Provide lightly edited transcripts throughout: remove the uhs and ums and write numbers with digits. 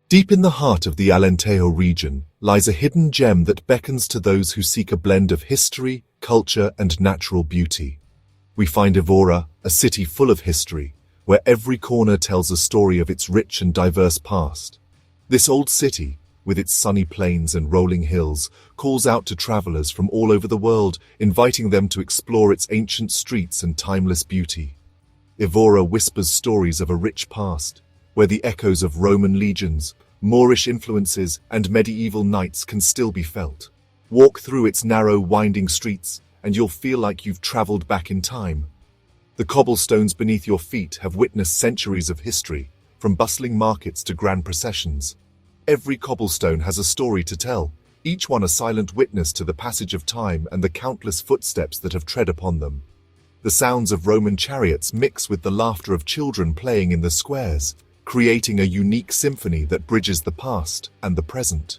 Deep in the heart of the Alentejo region lies a hidden gem that beckons to those who seek a blend of history, culture, and natural beauty. We find Évora, a city full of history, where every corner tells a story of its rich and diverse past. This old city, with its sunny plains and rolling hills, calls out to travelers from all over the world, inviting them to explore its ancient streets and timeless beauty. Évora whispers stories of a rich past, where the echoes of Roman legions, Moorish influences, and medieval knights can still be felt. Walk through its narrow, winding streets, and you'll feel like you've traveled back in time. The cobblestones beneath your feet have witnessed centuries of history, from bustling markets to grand processions. Every cobblestone has a story to tell, each one a silent witness to the passage of time and the countless footsteps that have tread upon them. The sounds of Roman chariots mix with the laughter of children playing in the squares, creating a unique symphony that bridges the past and the present.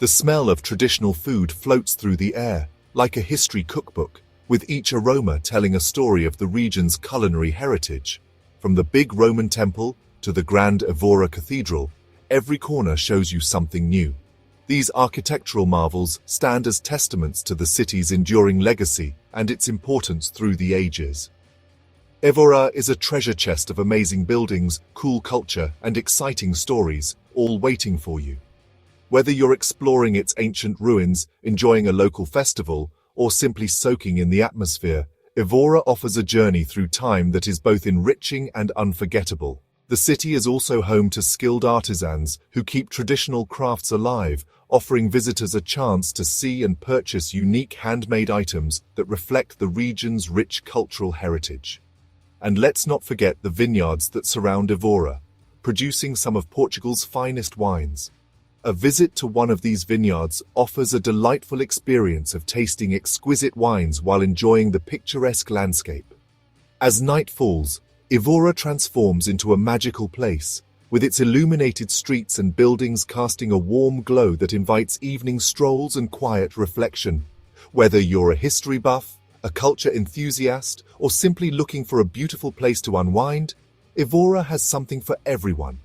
The smell of traditional food floats through the air, like a history cookbook, with each aroma telling a story of the region's culinary heritage. From the big Roman temple to the grand Évora Cathedral, every corner shows you something new. These architectural marvels stand as testaments to the city's enduring legacy and its importance through the ages. Évora is a treasure chest of amazing buildings, cool culture, and exciting stories, all waiting for you. Whether you're exploring its ancient ruins, enjoying a local festival, or simply soaking in the atmosphere, Évora offers a journey through time that is both enriching and unforgettable. The city is also home to skilled artisans who keep traditional crafts alive, offering visitors a chance to see and purchase unique handmade items that reflect the region's rich cultural heritage. And let's not forget the vineyards that surround Évora, producing some of Portugal's finest wines. A visit to one of these vineyards offers a delightful experience of tasting exquisite wines while enjoying the picturesque landscape. As night falls, Évora transforms into a magical place, with its illuminated streets and buildings casting a warm glow that invites evening strolls and quiet reflection. Whether you're a history buff, a culture enthusiast, or simply looking for a beautiful place to unwind, Évora has something for everyone.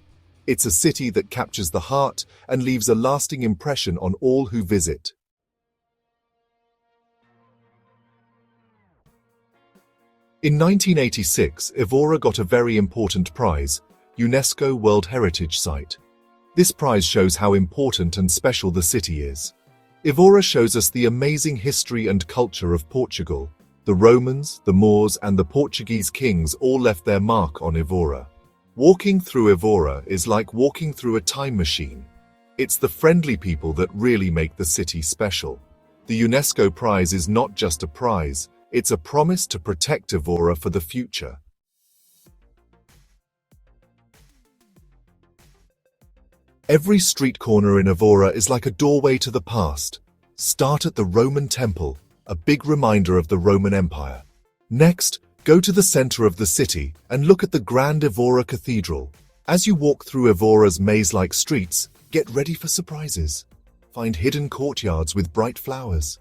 It's a city that captures the heart and leaves a lasting impression on all who visit. In 1986, Évora got a very important prize, UNESCO World Heritage Site. This prize shows how important and special the city is. Évora shows us the amazing history and culture of Portugal. The Romans, the Moors, and the Portuguese kings all left their mark on Évora. Walking through Évora is like walking through a time machine. It's the friendly people that really make the city special. The UNESCO prize is not just a prize, it's a promise to protect Évora for the future. Every street corner in Évora is like a doorway to the past. Start at the Roman Temple, a big reminder of the Roman Empire. Next, go to the center of the city and look at the Grand Évora Cathedral. As you walk through Évora's maze-like streets, get ready for surprises. Find hidden courtyards with bright flowers.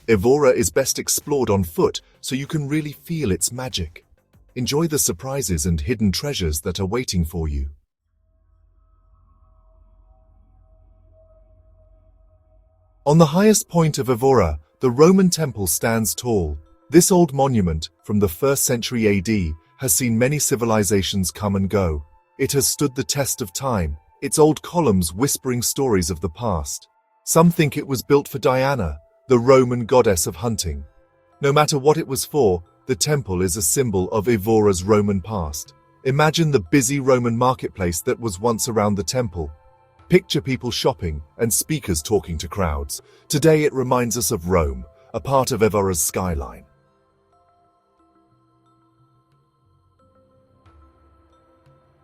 Évora is best explored on foot, so you can really feel its magic. Enjoy the surprises and hidden treasures that are waiting for you. On the highest point of Évora, the Roman temple stands tall. This old monument, from the 1st century AD, has seen many civilizations come and go. It has stood the test of time, its old columns whispering stories of the past. Some think it was built for Diana, the Roman goddess of hunting. No matter what it was for, the temple is a symbol of Évora's Roman past. Imagine the busy Roman marketplace that was once around the temple. Picture people shopping and speakers talking to crowds. Today it reminds us of Rome, a part of Évora's skyline.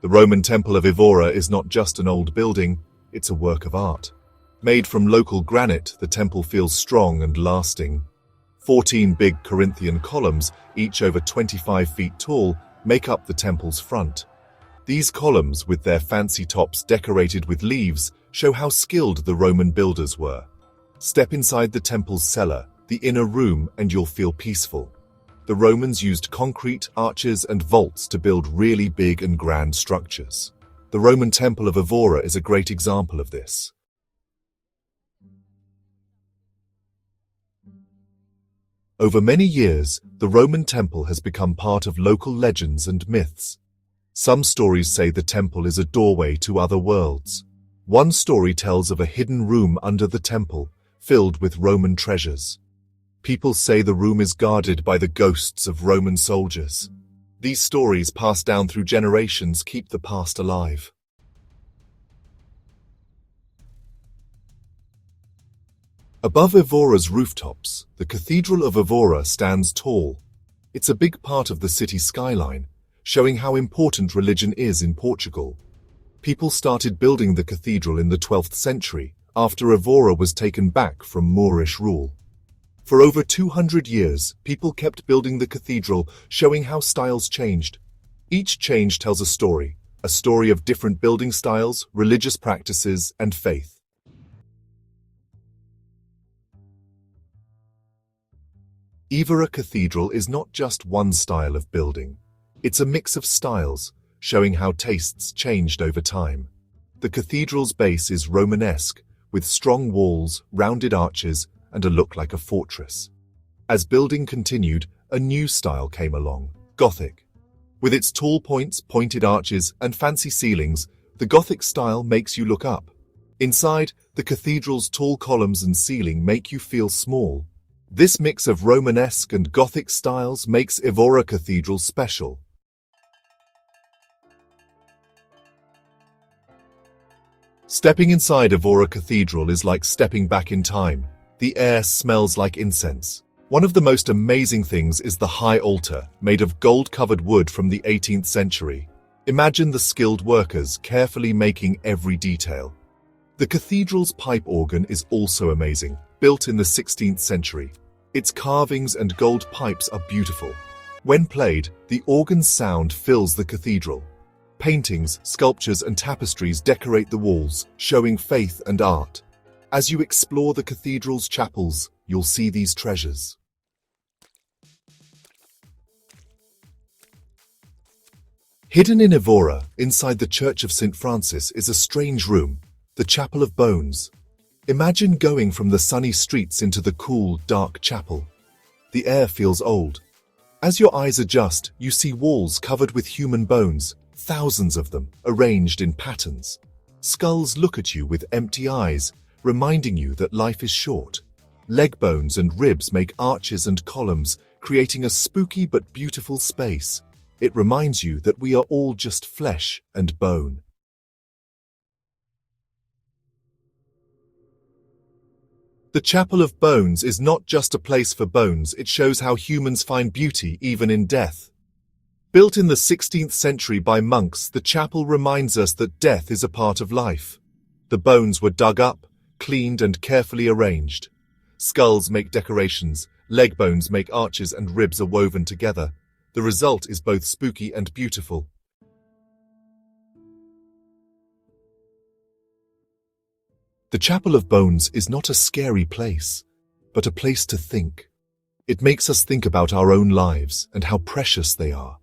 The Roman Temple of Évora is not just an old building, it's a work of art. Made from local granite, the temple feels strong and lasting. 14 big Corinthian columns, each over 25 feet tall, make up the temple's front. These columns, with their fancy tops decorated with leaves, show how skilled the Roman builders were. Step inside the temple's cellar, the inner room, and you'll feel peaceful. The Romans used concrete, arches, and vaults to build really big and grand structures. The Roman Temple of Évora is a great example of this. Over many years, the Roman temple has become part of local legends and myths. Some stories say the temple is a doorway to other worlds. One story tells of a hidden room under the temple, filled with Roman treasures. People say the room is guarded by the ghosts of Roman soldiers. These stories, passed down through generations, keep the past alive. Above Évora's rooftops, the Cathedral of Évora stands tall. It's a big part of the city's skyline, showing how important religion is in Portugal. People started building the cathedral in the 12th century, after Évora was taken back from Moorish rule. For over 200 years, people kept building the cathedral, showing how styles changed. Each change tells a story of different building styles, religious practices, and faith. Évora Cathedral is not just one style of building. It's a mix of styles, showing how tastes changed over time. The cathedral's base is Romanesque, with strong walls, rounded arches, and a look like a fortress. As building continued, a new style came along, Gothic. With its tall points, pointed arches, and fancy ceilings, the Gothic style makes you look up. Inside, the cathedral's tall columns and ceiling make you feel small. This mix of Romanesque and Gothic styles makes Évora Cathedral special. Stepping inside Évora Cathedral is like stepping back in time. The air smells like incense. One of the most amazing things is the high altar, made of gold-covered wood from the 18th century. Imagine the skilled workers carefully making every detail. The cathedral's pipe organ is also amazing, built in the 16th century. Its carvings and gold pipes are beautiful. When played, the organ's sound fills the cathedral. Paintings, sculptures, and tapestries decorate the walls, showing faith and art. As you explore the cathedral's chapels, you'll see these treasures. Hidden in Évora, inside the Church of St. Francis, is a strange room, the Chapel of Bones. Imagine going from the sunny streets into the cool, dark chapel. The air feels old. As your eyes adjust, you see walls covered with human bones, thousands of them, arranged in patterns. Skulls look at you with empty eyes, reminding you that life is short. Leg bones and ribs make arches and columns, creating a spooky but beautiful space. It reminds you that we are all just flesh and bone. The Chapel of Bones is not just a place for bones, it shows how humans find beauty even in death. Built in the 16th century by monks, the chapel reminds us that death is a part of life. The bones were dug up, cleaned and carefully arranged. Skulls make decorations, leg bones make arches, and ribs are woven together. The result is both spooky and beautiful. The Chapel of Bones is not a scary place, but a place to think. It makes us think about our own lives and how precious they are.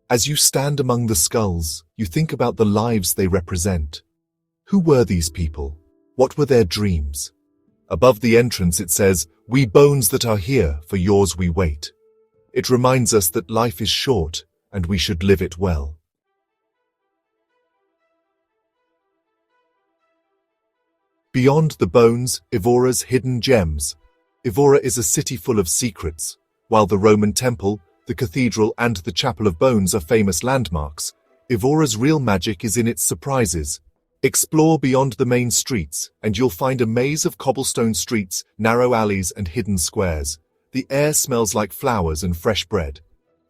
As you stand among the skulls, you think about the lives they represent. Who were these people? What were their dreams? Above the entrance it says, "We bones that are here, for yours we wait." It reminds us that life is short and we should live it well. Beyond the bones, Évora's hidden gems. Évora is a city full of secrets. While the Roman temple, the cathedral, and the Chapel of Bones are famous landmarks, Évora's real magic is in its surprises. Explore beyond the main streets, and you'll find a maze of cobblestone streets, narrow alleys, and hidden squares. The air smells like flowers and fresh bread.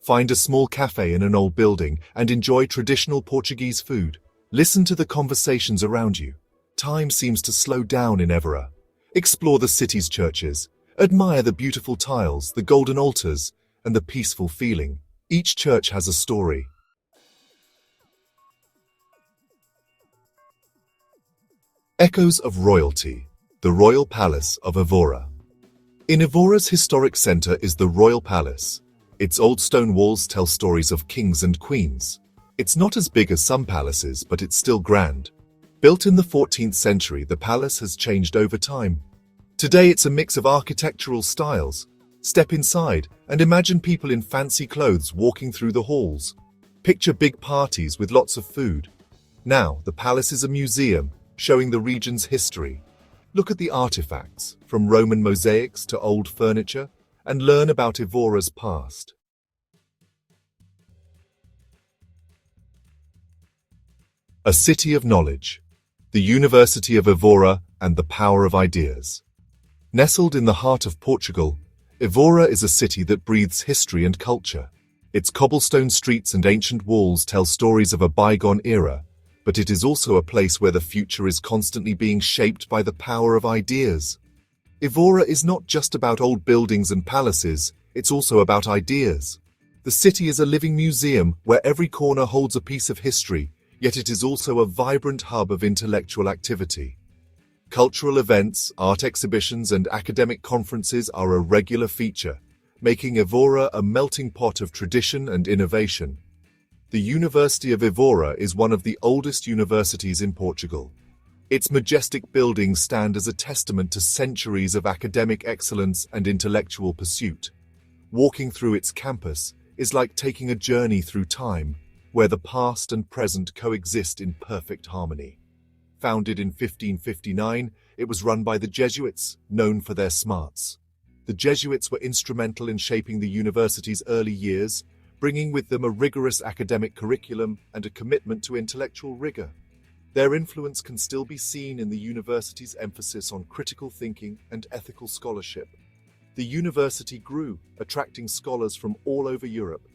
Find a small cafe in an old building and enjoy traditional Portuguese food. Listen to the conversations around you. Time seems to slow down in Évora. Explore the city's churches. Admire the beautiful tiles, the golden altars, and the peaceful feeling. Each church has a story. Echoes of Royalty, the Royal Palace of Évora. In Évora's historic centre is the Royal Palace. Its old stone walls tell stories of kings and queens. It's not as big as some palaces, but it's still grand. Built in the 14th century, the palace has changed over time. Today it's a mix of architectural styles. Step inside and imagine people in fancy clothes walking through the halls. Picture big parties with lots of food. Now, the palace is a museum, showing the region's history. Look at the artifacts, from Roman mosaics to old furniture, and learn about Évora's past. A city of knowledge. The University of Évora and the power of ideas. Nestled in the heart of Portugal, Évora is a city that breathes history and culture. Its cobblestone streets and ancient walls tell stories of a bygone era, but it is also a place where the future is constantly being shaped by the power of ideas. Évora is not just about old buildings and palaces, it's also about ideas. The city is a living museum where every corner holds a piece of history, yet it is also a vibrant hub of intellectual activity. Cultural events, art exhibitions, and academic conferences are a regular feature, making Évora a melting pot of tradition and innovation. The University of Évora is one of the oldest universities in Portugal. Its majestic buildings stand as a testament to centuries of academic excellence and intellectual pursuit. Walking through its campus is like taking a journey through time, where the past and present coexist in perfect harmony. Founded in 1559, it was run by the Jesuits, known for their smarts. The Jesuits were instrumental in shaping the university's early years, bringing with them a rigorous academic curriculum and a commitment to intellectual rigor. Their influence can still be seen in the university's emphasis on critical thinking and ethical scholarship. The university grew, attracting scholars from all over Europe.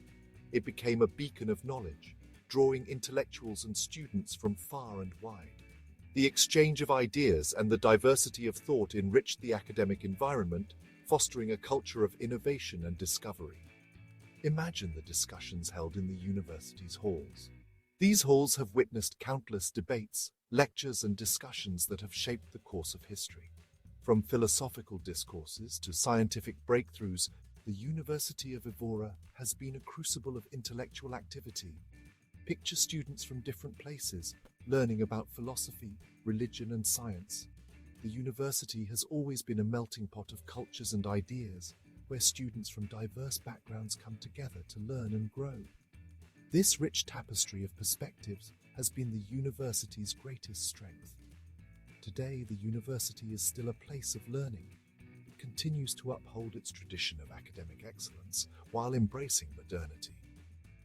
It became a beacon of knowledge, drawing intellectuals and students from far and wide. The exchange of ideas and the diversity of thought enriched the academic environment, fostering a culture of innovation and discovery. Imagine the discussions held in the university's halls. These halls have witnessed countless debates, lectures, and discussions that have shaped the course of history. From philosophical discourses to scientific breakthroughs, the University of Évora has been a crucible of intellectual activity. Picture students from different places, learning about philosophy, religion, and science. The university has always been a melting pot of cultures and ideas, where students from diverse backgrounds come together to learn and grow. This rich tapestry of perspectives has been the university's greatest strength. Today, the university is still a place of learning. It continues to uphold its tradition of academic excellence while embracing modernity.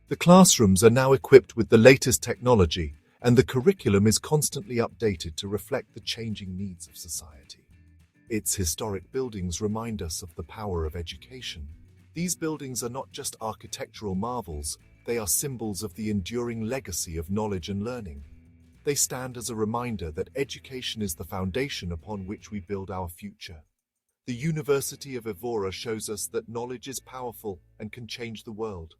The classrooms are now equipped with the latest technology, and the curriculum is constantly updated to reflect the changing needs of society. Its historic buildings remind us of the power of education. These buildings are not just architectural marvels, they are symbols of the enduring legacy of knowledge and learning. They stand as a reminder that education is the foundation upon which we build our future. The University of Évora shows us that knowledge is powerful and can change the world.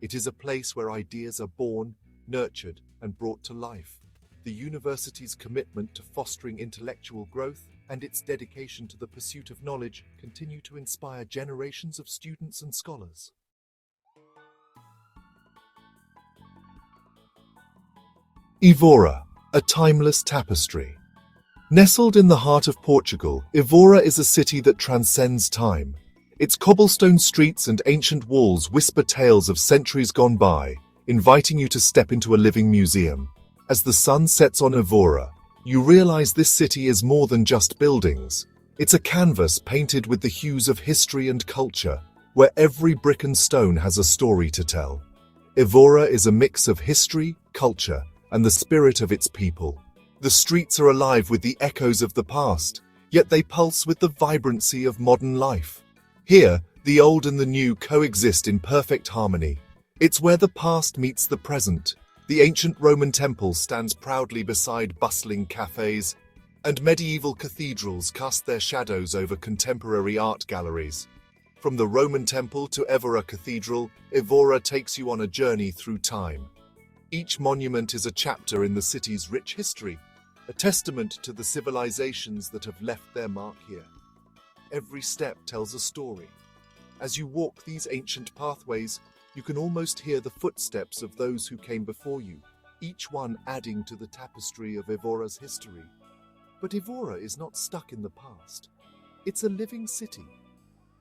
It is a place where ideas are born, nurtured, and brought to life. The university's commitment to fostering intellectual growth and its dedication to the pursuit of knowledge continue to inspire generations of students and scholars. Évora, a timeless tapestry. Nestled in the heart of Portugal, Évora is a city that transcends time. Its cobblestone streets and ancient walls whisper tales of centuries gone by, inviting you to step into a living museum. As the sun sets on Évora, you realize this city is more than just buildings. It's a canvas painted with the hues of history and culture, where every brick and stone has a story to tell. Évora is a mix of history, culture, and the spirit of its people. The streets are alive with the echoes of the past, yet they pulse with the vibrancy of modern life. Here, the old and the new coexist in perfect harmony. It's where the past meets the present. The ancient Roman temple stands proudly beside bustling cafes, and medieval cathedrals cast their shadows over contemporary art galleries. From the Roman temple to Évora Cathedral, Évora takes you on a journey through time. Each monument is a chapter in the city's rich history, a testament to the civilizations that have left their mark here. Every step tells a story. As you walk these ancient pathways, You can almost hear the footsteps of those who came before you, each one adding to the tapestry of Évora's history. But Évora is not stuck in the past. It's a living city.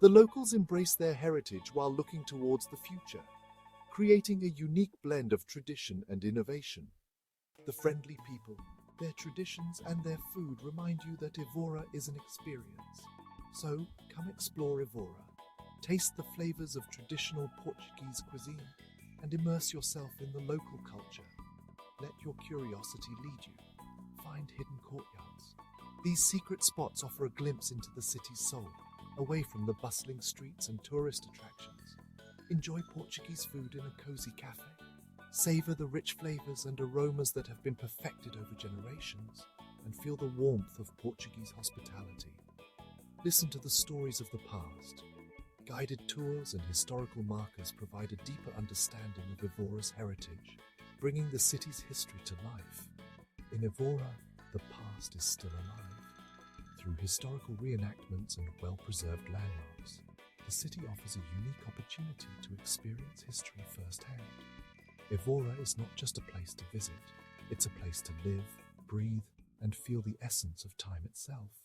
The locals embrace their heritage while looking towards the future, creating a unique blend of tradition and innovation. The friendly people, their traditions and their food remind you that Évora is an experience. So, come explore Évora, taste the flavors of traditional Portuguese cuisine, and immerse yourself in the local culture. Let your curiosity lead you. Find hidden courtyards. These secret spots offer a glimpse into the city's soul, away from the bustling streets and tourist attractions. Enjoy Portuguese food in a cozy cafe. Savor the rich flavors and aromas that have been perfected over generations, and feel the warmth of Portuguese hospitality. Listen to the stories of the past. Guided tours and historical markers provide a deeper understanding of Évora's heritage, bringing the city's history to life. In Évora, the past is still alive. Through historical reenactments and well-preserved landmarks, the city offers a unique opportunity to experience history firsthand. Évora is not just a place to visit, it's a place to live, breathe, and feel the essence of time itself.